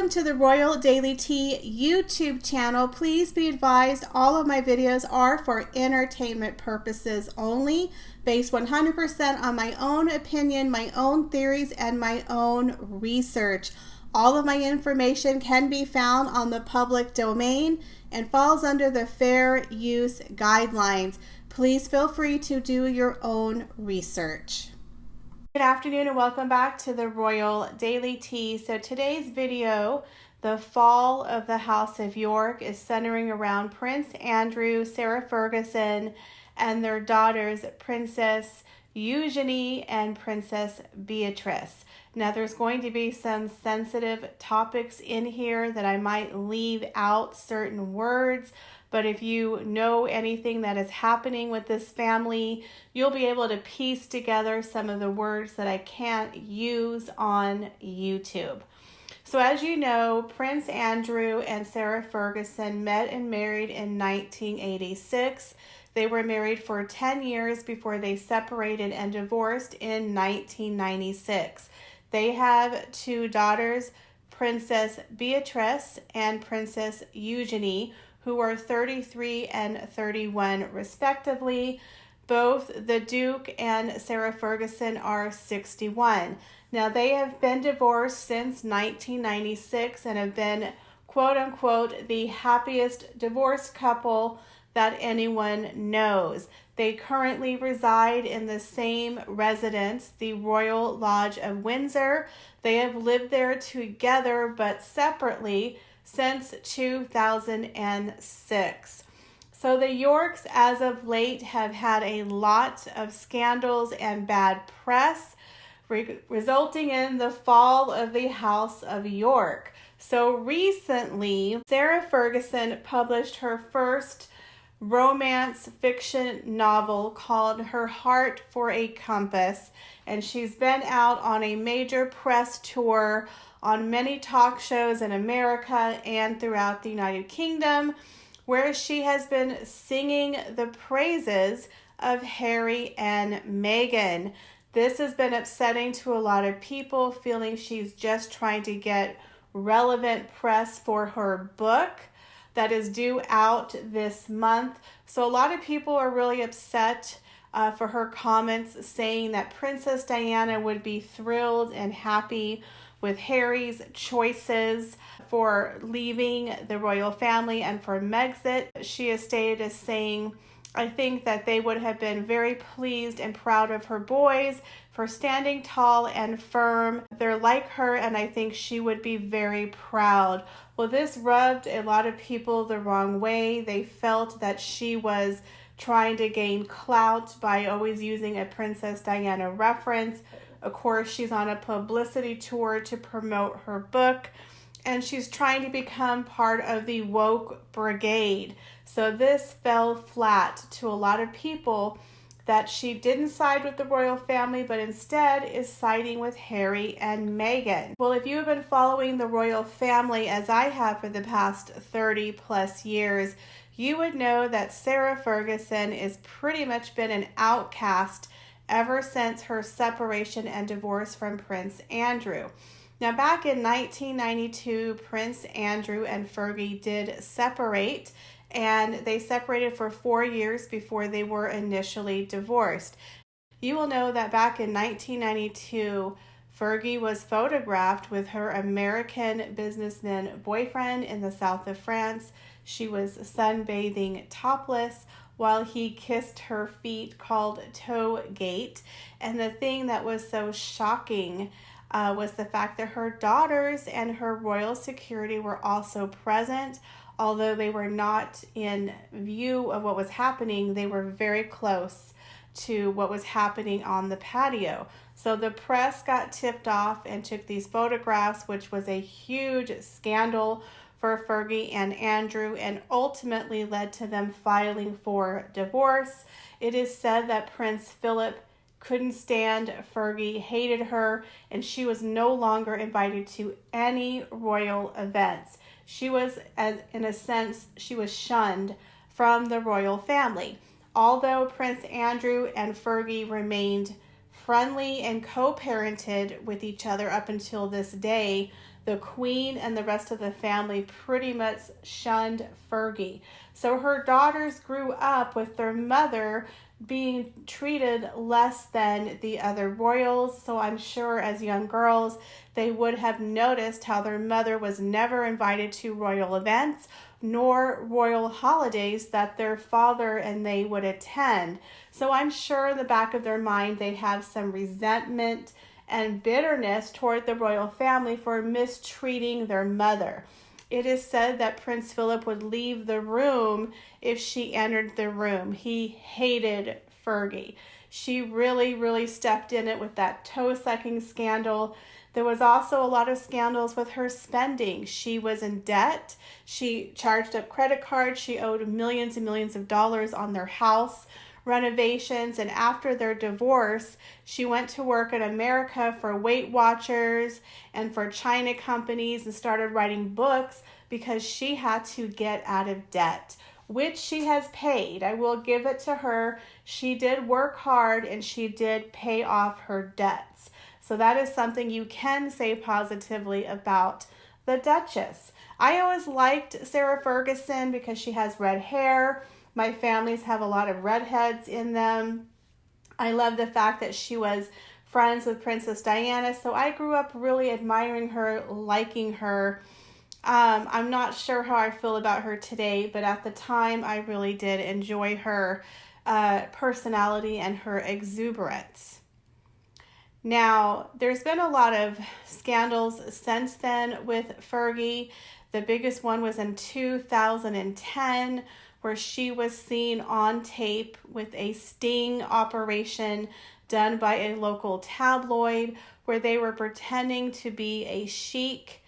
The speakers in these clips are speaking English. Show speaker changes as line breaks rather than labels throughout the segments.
Welcome to the Royal Daily Tea YouTube channel. Please be advised all of my videos are for entertainment purposes only, based 100% on my own opinion, my own theories, and my own research. All of my information can be found on the public domain and falls under the fair use guidelines. Please feel free to do your own research. Good afternoon and welcome back to the Royal Daily Tea. So today's video, the fall of the House of York, is centering around Prince Andrew, Sarah Ferguson, and their daughters, Princess Eugenie and Princess Beatrice. Now there's going to be some sensitive topics in here that I might leave out certain words, but if you know anything that is happening with this family, you'll be able to piece together some of the words that I can't use on YouTube. So as you know, Prince Andrew and Sarah Ferguson met and married in 1986. They were married for 10 years before they separated and divorced in 1996. They have two daughters, Princess Beatrice and Princess Eugenie, who are 33 and 31 respectively. Both the Duke and Sarah Ferguson are 61. Now they have been divorced since 1996 and have been quote unquote the happiest divorced couple that anyone knows. They currently reside in the same residence, the Royal Lodge of Windsor. They have lived there together but separately since 2006. So the Yorks as of late have had a lot of scandals and bad press, resulting in the fall of the House of York. So recently, Sarah Ferguson published her first romance fiction novel called Her Heart for a Compass, and she's been out on a major press tour on many talk shows in America and throughout the United Kingdom, where she has been singing the praises of Harry and Meghan. This has been upsetting to a lot of people, feeling she's just trying to get relevant press for her book that is due out this month. So a lot of people are really upset for her comments, saying that Princess Diana would be thrilled and happy with Harry's choices for leaving the royal family and for Megxit. She is stated as saying, I think that they would have been very pleased and proud of her boys for standing tall and firm. They're like her, and I think she would be very proud. Well, this rubbed a lot of people the wrong way. They felt that she was trying to gain clout by always using a Princess Diana reference. Of course, she's on a publicity tour to promote her book, and she's trying to become part of the woke brigade. So this fell flat to a lot of people, that she didn't side with the royal family, but instead is siding with Harry and Meghan. Well, if you have been following the royal family as I have for the past 30 plus years, you would know that Sarah Ferguson has pretty much been an outcast ever since her separation and divorce from Prince Andrew. Now, back in 1992, Prince Andrew and Fergie did separate, and they separated for 4 years before they were initially divorced. You will know that back in 1992, Fergie was photographed with her American businessman boyfriend in the south of France. She was sunbathing topless while he kissed her feet, called toe gate. And the thing that was so shocking was the fact that her daughters and her royal security were also present. Although they were not in view of what was happening, they were very close to what was happening on the patio. So the press got tipped off and took these photographs, which was a huge scandal for Fergie and Andrew, and ultimately led to them filing for divorce. It is said that Prince Philip couldn't stand Fergie, hated her, and she was no longer invited to any royal events. She was, in a sense, she was shunned from the royal family. Although Prince Andrew and Fergie remained friendly and co-parented with each other up until this day, the queen and the rest of the family pretty much shunned Fergie. So her daughters grew up with their mother being treated less than the other royals. So I'm sure as young girls, they would have noticed how their mother was never invited to royal events nor royal holidays that their father and they would attend. So I'm sure in the back of their mind, they have some resentment and bitterness toward the royal family for mistreating their mother. It is said that Prince Philip would leave the room if she entered the room. He hated Fergie. She really stepped in it with that toe-sucking scandal. There was also a lot of scandals with her spending. She was in debt. She charged up credit cards. She owed millions and millions of dollars on their house renovations, and after their divorce, she went to work in America for Weight Watchers and for China companies and started writing books because she had to get out of debt, which she has paid. I will give it to her. She did work hard and she did pay off her debts. So that is something you can say positively about the Duchess. I always liked Sarah Ferguson because she has red hair. My families have a lot of redheads in them. I love the fact that she was friends with Princess Diana, so I grew up really admiring her, liking her. I'm not sure how I feel about her today, but at the time I really did enjoy her personality and her exuberance. Now, there's been a lot of scandals since then with Fergie. The biggest one was in 2010, where she was seen on tape with a sting operation done by a local tabloid where they were pretending to be a chic,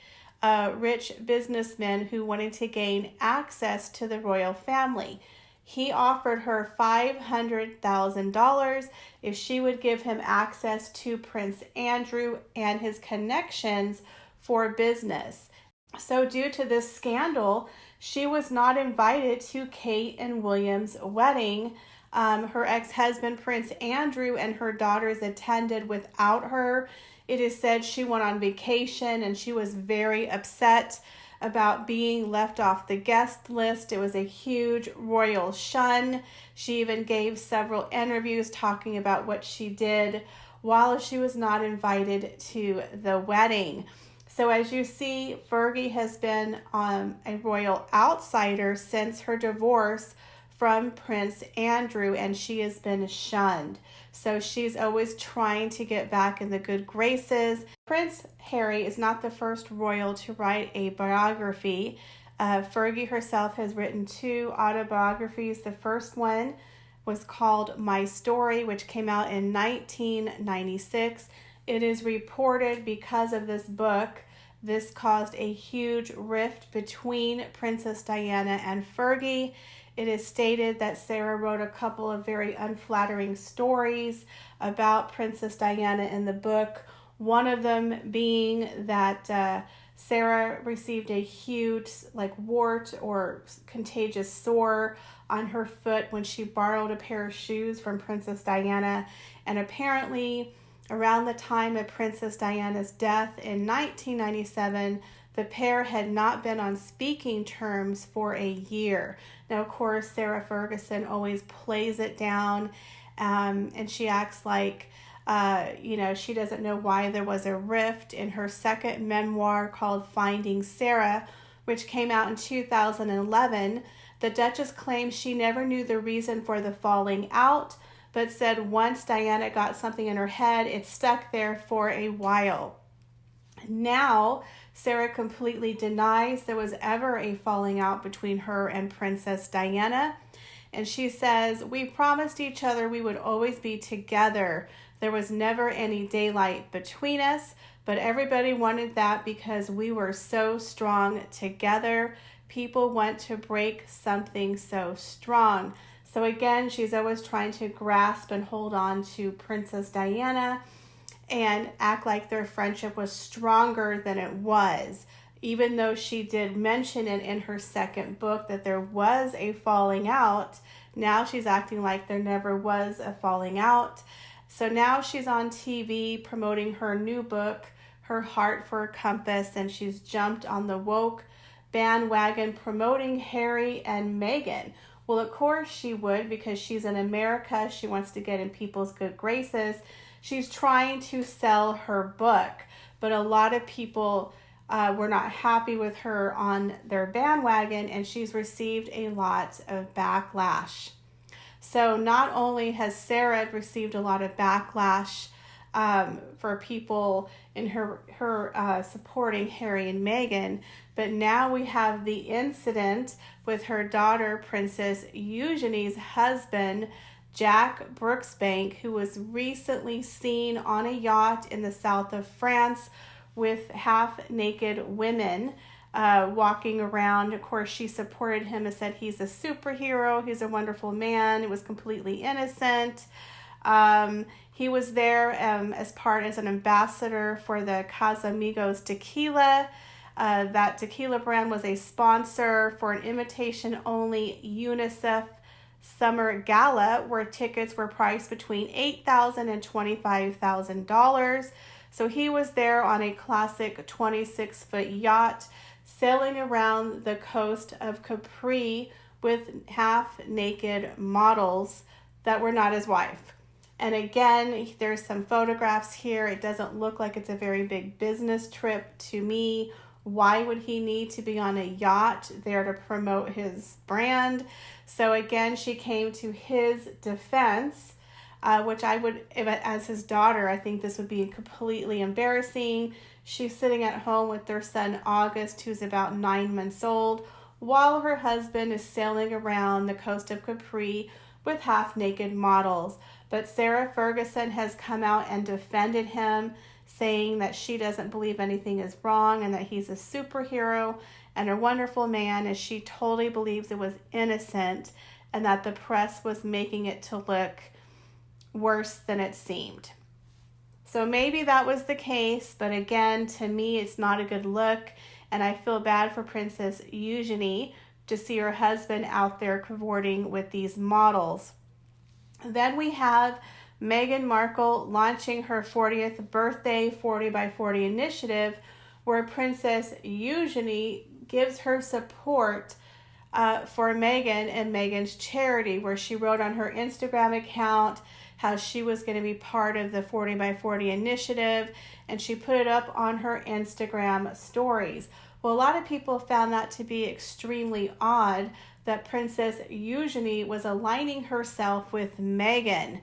rich businessman who wanted to gain access to the royal family. He offered her $500,000 if she would give him access to Prince Andrew and his connections for business. So due to this scandal, she was not invited to Kate and William's wedding. Her ex-husband, Prince Andrew, and her daughters attended without her. It is said she went on vacation and she was very upset about being left off the guest list. It was a huge royal shun. She even gave several interviews talking about what she did while she was not invited to the wedding. So as you see, Fergie has been a royal outsider since her divorce from Prince Andrew, and she has been shunned. So she's always trying to get back in the good graces. Prince Harry is not the first royal to write a biography. Fergie herself has written 2 autobiographies. The first one was called My Story, which came out in 1996. It is reported because of this book, this caused a huge rift between Princess Diana and Fergie. It is stated that Sarah wrote a couple of very unflattering stories about Princess Diana in the book. One of them being that Sarah received a huge wart or contagious sore on her foot when she borrowed a pair of shoes from Princess Diana. And apparently, around the time of Princess Diana's death in 1997, the pair had not been on speaking terms for a year. Now, of course, Sarah Ferguson always plays it down, and she acts like, she doesn't know why there was a rift. In her second memoir called Finding Sarah, which came out in 2011, the Duchess claims she never knew the reason for the falling out, but said once Diana got something in her head, it stuck there for a while. Now, Sarah completely denies there was ever a falling out between her and Princess Diana. And she says, "We promised each other we would always be together. There was never any daylight between us, but everybody wanted that because we were so strong together. People want to break something so strong." So again, she's always trying to grasp and hold on to Princess Diana and act like their friendship was stronger than it was. Even though she did mention it in her second book that there was a falling out, now she's acting like there never was a falling out. So now she's on TV promoting her new book, her heart for a compass, and she's jumped on the woke bandwagon promoting Harry and Meghan. Well, of course she would, because she's in America. She wants to get in people's good graces. She's trying to sell her book, but a lot of people were not happy with her on their bandwagon, and she's received a lot of backlash. So not only has Sarah received a lot of backlash for people in her supporting Harry and Meghan, but now we have the incident with her daughter, Princess Eugenie's husband, Jack Brooksbank, who was recently seen on a yacht in the south of France with half-naked women walking around. Of course, she supported him and said he's a superhero, he's a wonderful man, it was completely innocent. He was there as an ambassador for the Casamigos tequila. That tequila brand was a sponsor for an invitation-only UNICEF Summer Gala, where tickets were priced between $8,000 and $25,000. So he was there on a classic 26-foot yacht, sailing around the coast of Capri with half-naked models that were not his wife. And again, there's some photographs here. It doesn't look like it's a very big business trip to me. Why would he need to be on a yacht there to promote his brand? So again, she came to his defense, which I would, as his daughter, I think this would be completely embarrassing. She's sitting at home with their son, August, who's about 9 months old, while her husband is sailing around the coast of Capri with half-naked models. But Sarah Ferguson has come out and defended him, saying that she doesn't believe anything is wrong and that he's a superhero and a wonderful man, and she totally believes it was innocent and that the press was making it to look worse than it seemed. So maybe that was the case, but again, to me, it's not a good look, and I feel bad for Princess Eugenie to see her husband out there cavorting with these models. Then we have Meghan Markle launching her 40th birthday 40 by 40 initiative, where Princess Eugenie gives her support for Meghan and Meghan's charity, where she wrote on her Instagram account how she was going to be part of the 40 by 40 initiative, and she put it up on her Instagram stories. Well, a lot of people found that to be extremely odd, that Princess Eugenie was aligning herself with Meghan.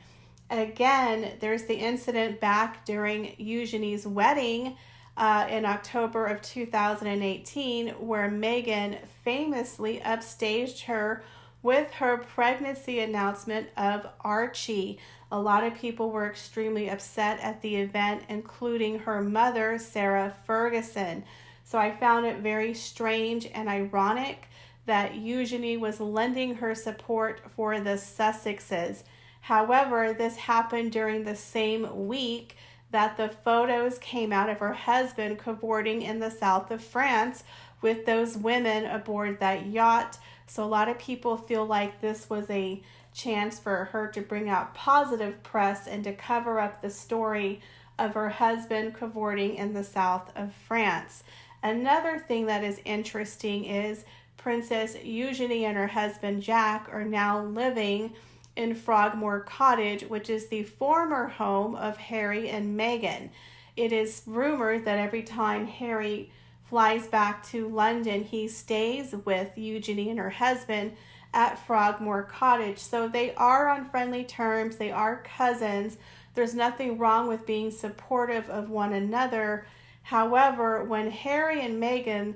Again, there's the incident back during Eugenie's wedding in October of 2018, where Meghan famously upstaged her with her pregnancy announcement of Archie. A lot of people were extremely upset at the event, including her mother, Sarah Ferguson. So I found it very strange and ironic that Eugenie was lending her support for the Sussexes. However, this happened during the same week that the photos came out of her husband cavorting in the south of France with those women aboard that yacht. So a lot of people feel like this was a chance for her to bring out positive press and to cover up the story of her husband cavorting in the south of France. Another thing that is interesting is Princess Eugenie and her husband Jack are now living in Frogmore Cottage, which is the former home of Harry and Meghan. It is rumored that every time Harry flies back to London, he stays with Eugenie and her husband at Frogmore Cottage. So they are on friendly terms. They are cousins. There's nothing wrong with being supportive of one another. However, when Harry and Meghan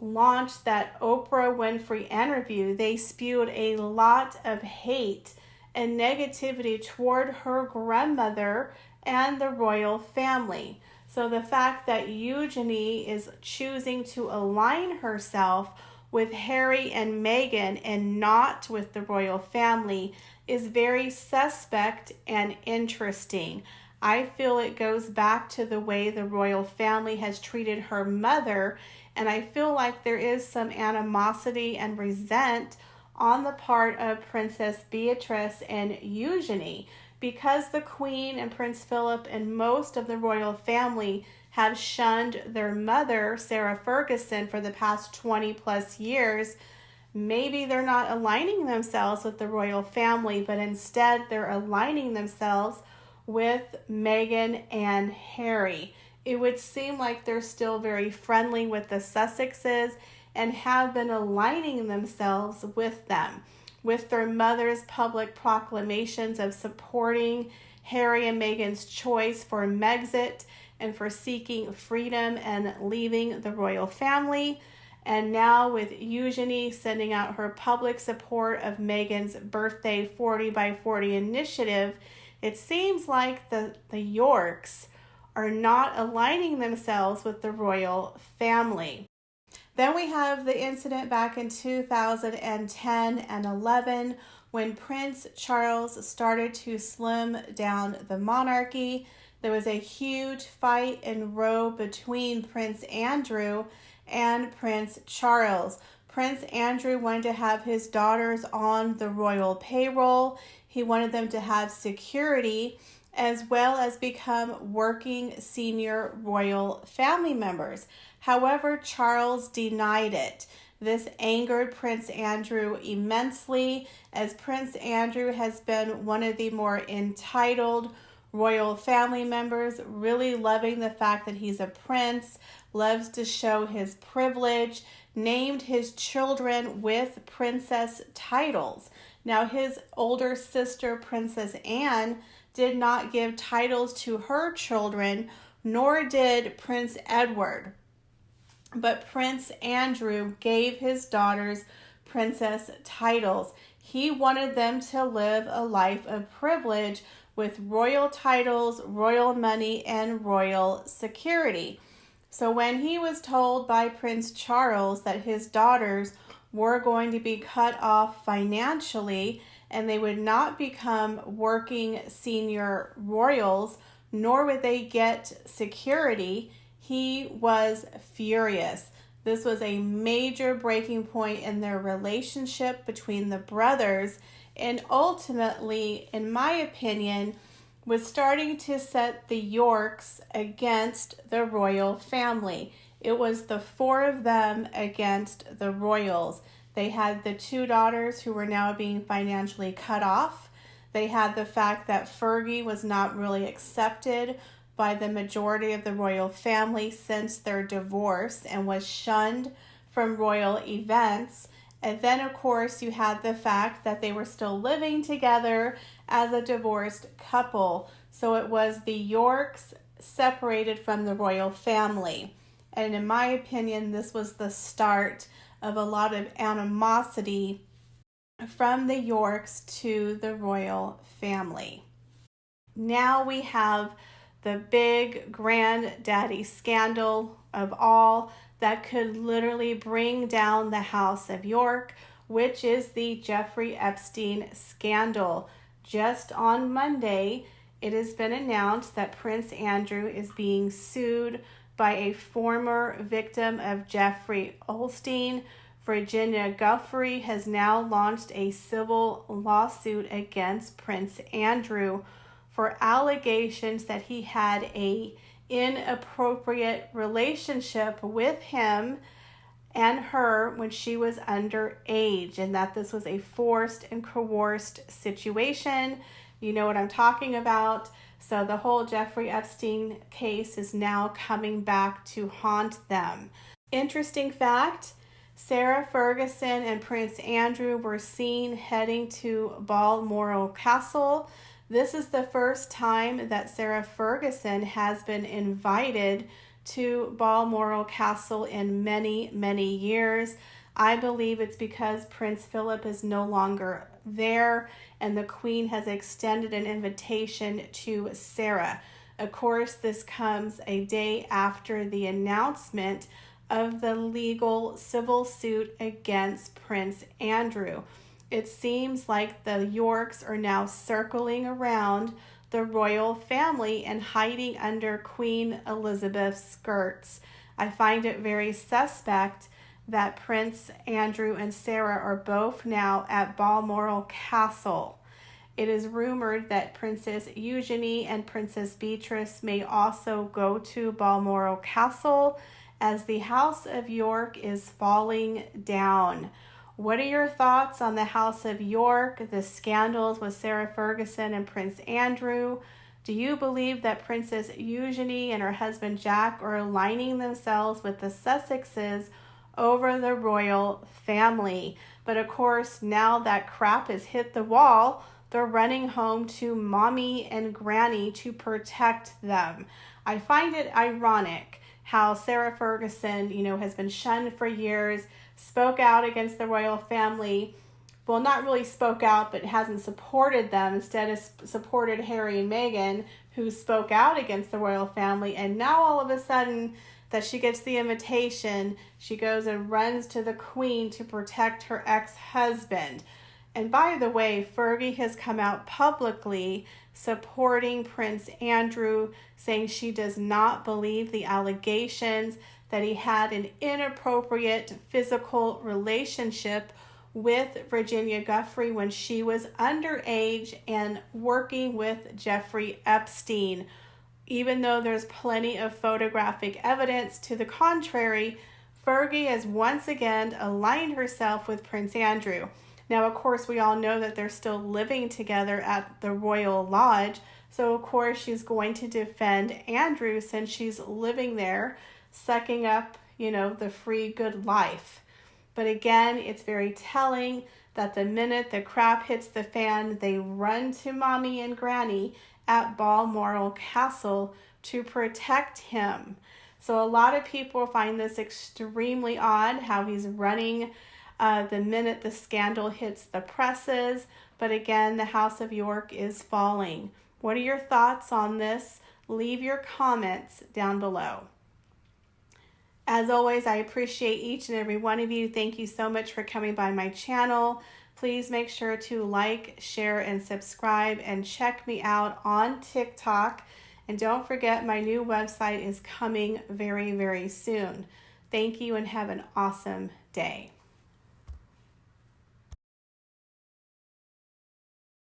launched that Oprah Winfrey interview, they spewed a lot of hate and negativity toward her grandmother and the royal family. So the fact that Eugenie is choosing to align herself with Harry and Meghan and not with the royal family is very suspect and interesting. I feel it goes back to the way the royal family has treated her mother, and I feel like there is some animosity and resent on the part of Princess Beatrice and Eugenie, because the Queen and Prince Philip and most of the royal family have shunned their mother, Sarah Ferguson, for the past 20 plus years, maybe they're not aligning themselves with the royal family, but instead they're aligning themselves with Meghan and Harry. It would seem like they're still very friendly with the Sussexes and have been aligning themselves with them, with their mother's public proclamations of supporting Harry and Meghan's choice for Megxit and for seeking freedom and leaving the royal family. And now with Eugenie sending out her public support of Meghan's birthday 40 by 40 initiative, it seems like the Yorks are not aligning themselves with the royal family. Then we have the incident back in 2010 and 11 when Prince Charles started to slim down the monarchy. There was a huge fight and row between Prince Andrew and Prince Charles. Prince Andrew wanted to have his daughters on the royal payroll. He wanted them to have security as well as become working senior royal family members. However, Charles denied it. This angered Prince Andrew immensely, as Prince Andrew has been one of the more entitled royal family members, really loving the fact that he's a prince, loves to show his privilege, named his children with princess titles. Now, his older sister, Princess Anne, did not give titles to her children, nor did Prince Edward. But Prince Andrew gave his daughters princess titles. He wanted them to live a life of privilege with royal titles, royal money, and royal security. So when he was told by Prince Charles that his daughters were going to be cut off financially and they would not become working senior royals, nor would they get security, he was furious. This was a major breaking point in their relationship between the brothers, and ultimately, in my opinion, was starting to set the Yorks against the royal family. It was the four of them against the royals. They had the two daughters who were now being financially cut off. They had the fact that Fergie was not really accepted by the majority of the royal family since their divorce and was shunned from royal events. And then, of course, you had the fact that they were still living together as a divorced couple. So it was the Yorks separated from the royal family. And in my opinion, this was the start of a lot of animosity from the Yorks to the royal family. Now we have the big granddaddy scandal of all that could literally bring down the House of York, which is the Jeffrey Epstein scandal. Just on Monday, it has been announced that Prince Andrew is being sued by a former victim of Jeffrey Epstein. Virginia Giuffre has now launched a civil lawsuit against Prince Andrew for allegations that he had an inappropriate relationship with him and her when she was underage, and that this was a forced and coerced situation. You know what I'm talking about. So the whole Jeffrey Epstein case is now coming back to haunt them. Interesting fact, Sarah Ferguson and Prince Andrew were seen heading to Balmoral Castle. This is the first time that Sarah Ferguson has been invited to Balmoral Castle in many, many years. I believe it's because Prince Philip is no longer there and the Queen has extended an invitation to Sarah. Of course, this comes a day after the announcement of the legal civil suit against Prince Andrew. It seems like the Yorks are now circling around the royal family and hiding under Queen Elizabeth's skirts. I find it very suspect that Prince Andrew and Sarah are both now at Balmoral Castle. It is rumored that Princess Eugenie and Princess Beatrice may also go to Balmoral Castle as the House of York is falling down. What are your thoughts on the House of York, the scandals with Sarah Ferguson and Prince Andrew? Do you believe that Princess Eugenie and her husband Jack are aligning themselves with the Sussexes over the royal family? But of course, now that crap has hit the wall, they're running home to mommy and granny to protect them. I find it ironic how Sarah Ferguson, has been shunned for years, spoke out against the royal family. Well, not really spoke out, but hasn't supported them. Instead, has supported Harry and Meghan, who spoke out against the royal family. And now all of a sudden that she gets the invitation, she goes and runs to the Queen to protect her ex-husband. And by the way, Fergie has come out publicly supporting Prince Andrew, saying she does not believe the allegations that he had an inappropriate physical relationship with Virginia Giuffre when she was underage and working with Jeffrey Epstein. Even though there's plenty of photographic evidence to the contrary, Fergie has once again aligned herself with Prince Andrew. Now, of course, we all know that they're still living together at the Royal Lodge. So, of course, she's going to defend Andrew since she's living there, sucking up, the free good life. But again, it's very telling that the minute the crap hits the fan, they run to mommy and granny at Balmoral Castle to protect him. So a lot of people find this extremely odd, how he's running the minute the scandal hits the presses. But again, the House of York is falling. What are your thoughts on this? Leave your comments down below. As always, I appreciate each and every one of you. Thank you so much for coming by my channel. Please make sure to like, share, and subscribe, and check me out on TikTok. And don't forget, my new website is coming very, very soon. Thank you and have an awesome day.